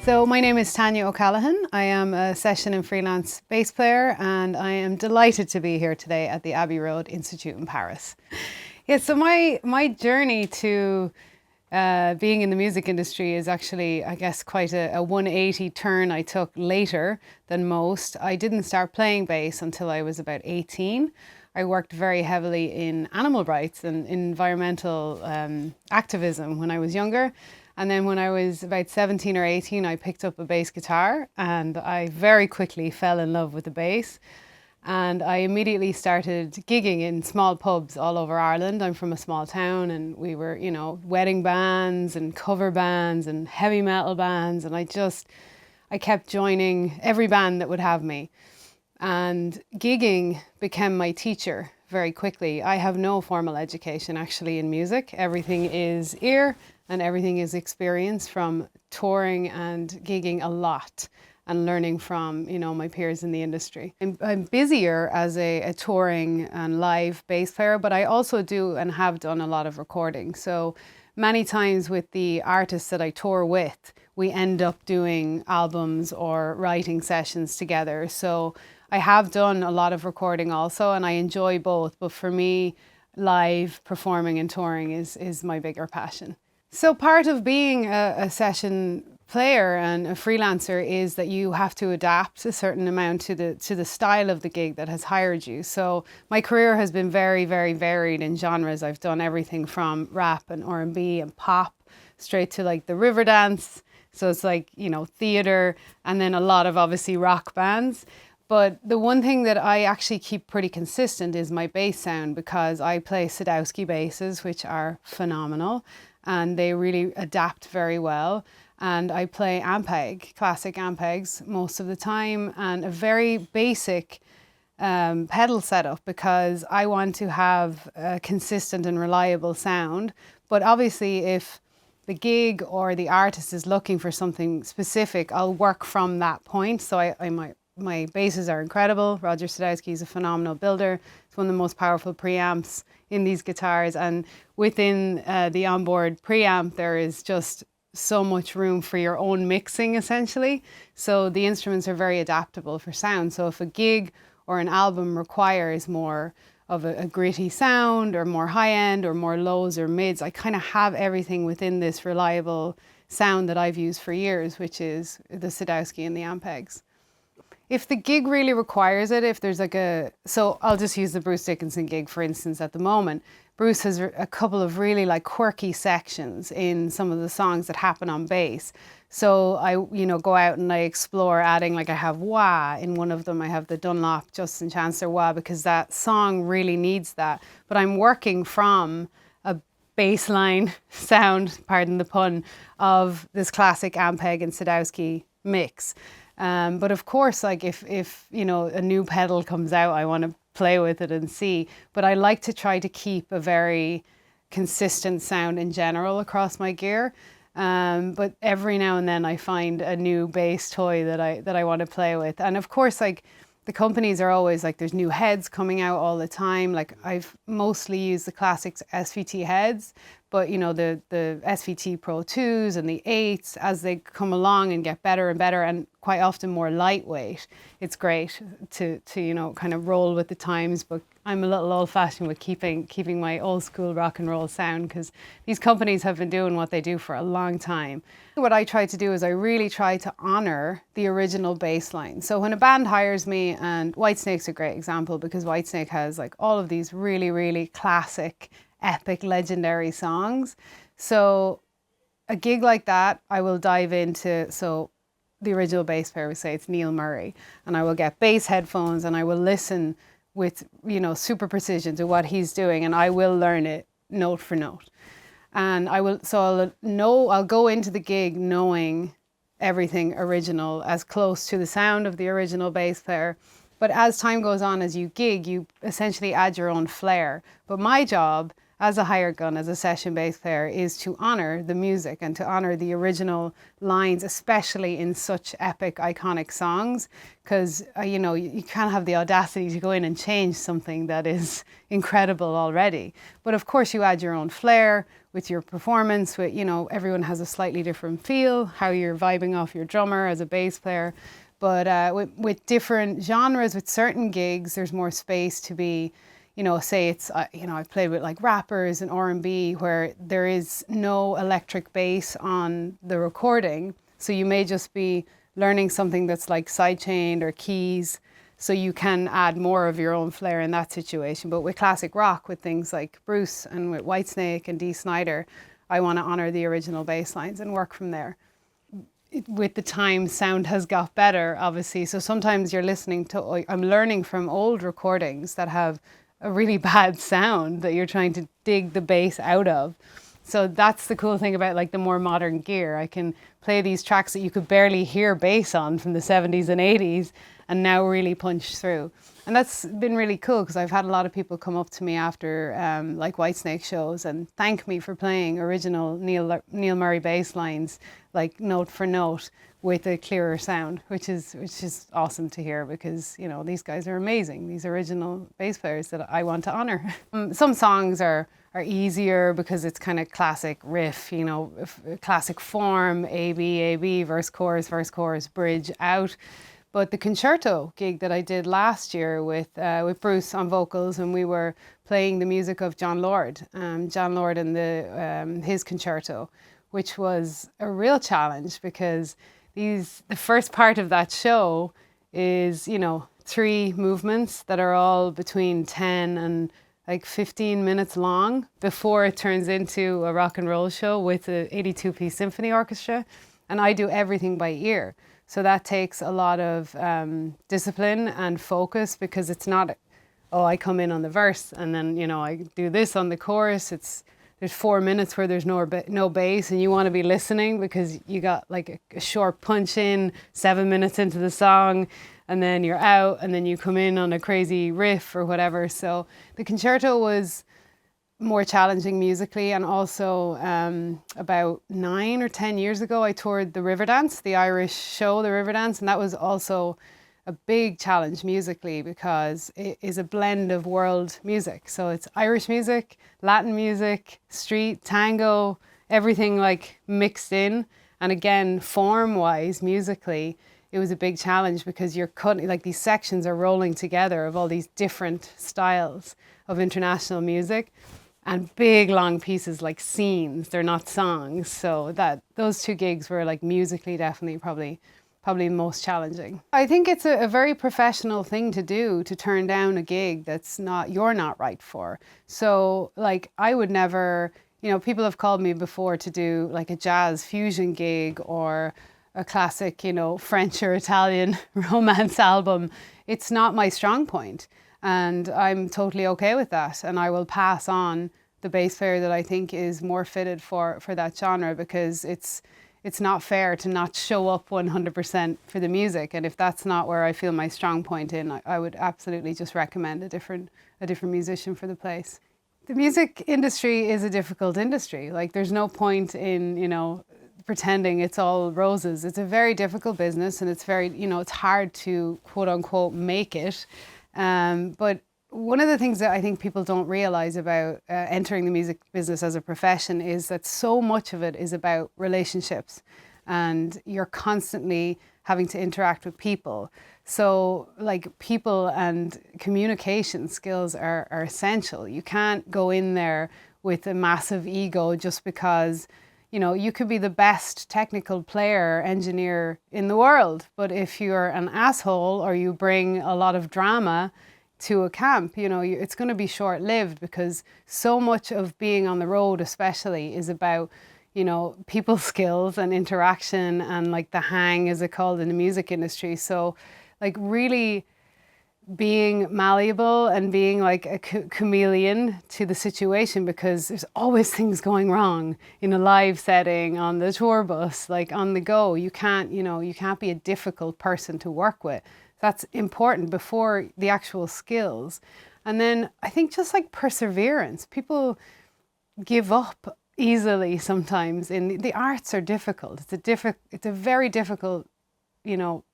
So my name is Tanya O'Callaghan. I am a session and freelance bass player, and I am delighted to be here today at the Abbey Road Institute in Paris. Yeah, so my journey to being in the music industry is actually, I guess, quite a 180 turn I took later than most. I didn't start playing bass until I was about 18. I worked very heavily in animal rights and environmental activism when I was younger. And then when I was about 17 or 18, I picked up a bass guitar and I very quickly fell in love with the bass. And I immediately started gigging in small pubs all over Ireland. I'm from a small town and we were, wedding bands and cover bands and heavy metal bands. And I kept joining every band that would have me. And gigging became my teacher very quickly. I have no formal education actually in music. Everything is ear and everything is experience from touring and gigging a lot and learning from, my peers in the industry. I'm busier as a touring and live bass player, but I also do and have done a lot of recording. So many times with the artists that I tour with, we end up doing albums or writing sessions together. So I have done a lot of recording also, and I enjoy both. But for me, live performing and touring is my bigger passion. So part of being a session player and a freelancer is that you have to adapt a certain amount to the style of the gig that has hired you. So my career has been very, very varied in genres. I've done everything from rap and R&B and pop straight to like the Riverdance. So it's like, theater, and then a lot of obviously rock bands. But the one thing that I actually keep pretty consistent is my bass sound, because I play Sadowski basses, which are phenomenal, and they really adapt very well. And I play Ampeg, classic Ampegs most of the time, and a very basic pedal setup, because I want to have a consistent and reliable sound. But obviously if the gig or the artist is looking for something specific, I'll work from that point. So my basses are incredible. Roger Sadowski is a phenomenal builder. It's one of the most powerful preamps in these guitars. And within the onboard preamp, there is just so much room for your own mixing, essentially. So the instruments are very adaptable for sound. So if a gig or an album requires more of a gritty sound or more high end or more lows or mids, I kind of have everything within this reliable sound that I've used for years, which is the Sadowski and the Ampegs. If the gig really requires it, if there's so I'll just use the Bruce Dickinson gig, for instance, at the moment. Bruce has a couple of really quirky sections in some of the songs that happen on bass. So I, go out and I explore adding, I have wah in one of them. I have the Dunlop Justin Chancellor wah, because that song really needs that. But I'm working from a bassline sound, pardon the pun, of this classic Ampeg and Sadowski mix. But of course, if a new pedal comes out, I want to play with it and see. But I like to try to keep a very consistent sound in general across my gear. But every now and then I find a new bass toy that I want to play with. And of course, the companies are always there's new heads coming out all the time. I've mostly used the classic SVT heads, but the SVT Pro 2s and the 8s, as they come along and get better and better and quite often more lightweight, it's great to kind of roll with the times. But I'm a little old-fashioned with keeping my old school rock and roll sound, because these companies have been doing what they do for a long time. What I try to do is I really try to honor the original bass line. So when a band hires me, and Whitesnake's a great example, because Whitesnake has all of these really, really classic, epic, legendary songs. So a gig like that, I will dive into, so the original bass player would say it's Neil Murray, and I will get bass headphones and I will listen with, super precision to what he's doing, and I will learn it note for note. And I'll go into the gig knowing everything original, as close to the sound of the original bass player. But as time goes on, as you gig, you essentially add your own flair. But my job as a hired gun, as a session bass player, is to honor the music and to honor the original lines, especially in such epic, iconic songs, because you can't have the audacity to go in and change something that is incredible already. But of course you add your own flair with your performance, with, everyone has a slightly different feel, how you're vibing off your drummer as a bass player. But with different genres, with certain gigs, there's more space to be, say it's, I've played with like rappers and R&B where there is no electric bass on the recording. So you may just be learning something that's like sidechained or keys. So you can add more of your own flair in that situation. But with classic rock, with things like Bruce and with Whitesnake and Dee Snider, I want to honor the original bass lines and work from there. With the time, sound has got better, obviously. So sometimes you're listening to, I'm learning from old recordings that have a really bad sound that you're trying to dig the bass out of. So that's the cool thing about like the more modern gear. I can play these tracks that you could barely hear bass on from the 70s and 80s and now really punch through. And that's been really cool because I've had a lot of people come up to me after like Whitesnake shows and thank me for playing original Neil Murray bass lines, like note for note, with a clearer sound, which is awesome to hear because, these guys are amazing, these original bass players that I want to honor. Some songs are easier because it's kind of classic riff, classic form, A, B, verse, chorus, bridge, out. But the concerto gig that I did last year with Bruce on vocals, and we were playing the music of John Lord and his concerto, which was a real challenge because the first part of that show is, 3 movements that are all between 10 and like 15 minutes long before it turns into a rock and roll show with an 82-piece symphony orchestra. And I do everything by ear. So that takes a lot of discipline and focus because it's not, I come in on the verse and then, I do this on the chorus. There's 4 minutes where there's no bass and you want to be listening because you got like a short punch in 7 minutes into the song and then you're out and then you come in on a crazy riff or whatever. So the concerto was more challenging musically, and also about 9 or 10 years ago I toured the Riverdance, the Irish show, the Riverdance, and that was also a big challenge musically because it is a blend of world music. So it's Irish music, Latin music, street, tango, everything like mixed in. And again, form-wise, musically, it was a big challenge because you're cutting, like these sections are rolling together of all these different styles of international music. And big long pieces like scenes, they're not songs. So those 2 gigs were like musically definitely probably most challenging. I think it's a very professional thing to do, to turn down a gig that's you're not right for. So like I would never, people have called me before to do like a jazz fusion gig or a classic, French or Italian romance album. It's not my strong point. And I'm totally okay with that. And I will pass on the bass player that I think is more fitted for that genre because it's not fair to not show up 100% for the music. And if that's not where I feel my strong point in, I would absolutely just recommend a different musician for the place. The music industry is a difficult industry. Like there's no point in, pretending it's all roses. It's a very difficult business and it's very, it's hard to quote unquote make it. But one of the things that I think people don't realize about entering the music business as a profession is that so much of it is about relationships and you're constantly having to interact with people. So like people and communication skills are essential. You can't go in there with a massive ego just because you could be the best technical player, engineer in the world, but if you're an asshole or you bring a lot of drama to a camp, it's going to be short-lived because so much of being on the road especially is about, people skills and interaction and like the hang, as it called in the music industry. So like really being malleable and being like a chameleon to the situation because there's always things going wrong in a live setting, on the tour bus, like on the go. You can't be a difficult person to work with. That's important before the actual skills. And then I think just like perseverance, people give up easily sometimes. In the arts are difficult. It's a very difficult, you know,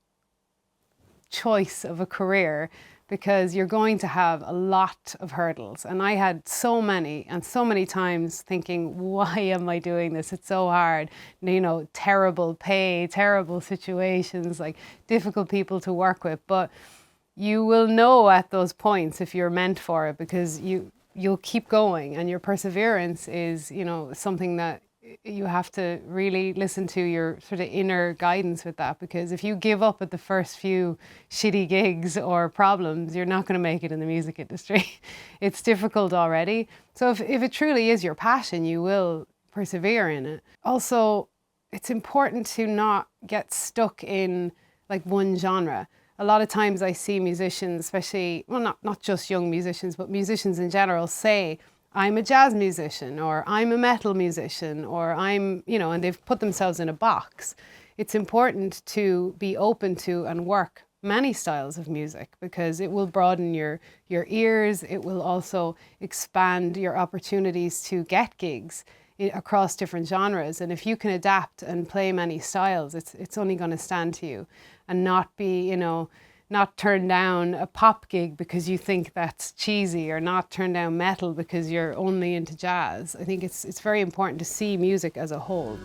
choice of a career, because you're going to have a lot of hurdles. And I had so many, and so many times thinking, why am I doing this? It's so hard. You know, terrible pay, terrible situations, like difficult people to work with. But you will know at those points if you're meant for it, because you'll keep going, and your perseverance is, you know, something that you have to really listen to your sort of inner guidance with that, because if you give up at the first few shitty gigs or problems, you're not going to make it in the music industry. It's difficult already. So if it truly is your passion, you will persevere in it. Also, it's important to not get stuck in like one genre. A lot of times I see musicians, especially, well, not just young musicians, but musicians in general, say, I'm a jazz musician, or I'm a metal musician, or I'm, you know, and they've put themselves in a box. It's important to be open to and work many styles of music, because it will broaden your ears. It will also expand your opportunities to get gigs across different genres. And if you can adapt and play many styles, it's only going to stand to you, and not be, you know, not turn down a pop gig because you think that's cheesy, or not turn down metal because you're only into jazz. I think it's very important to see music as a whole.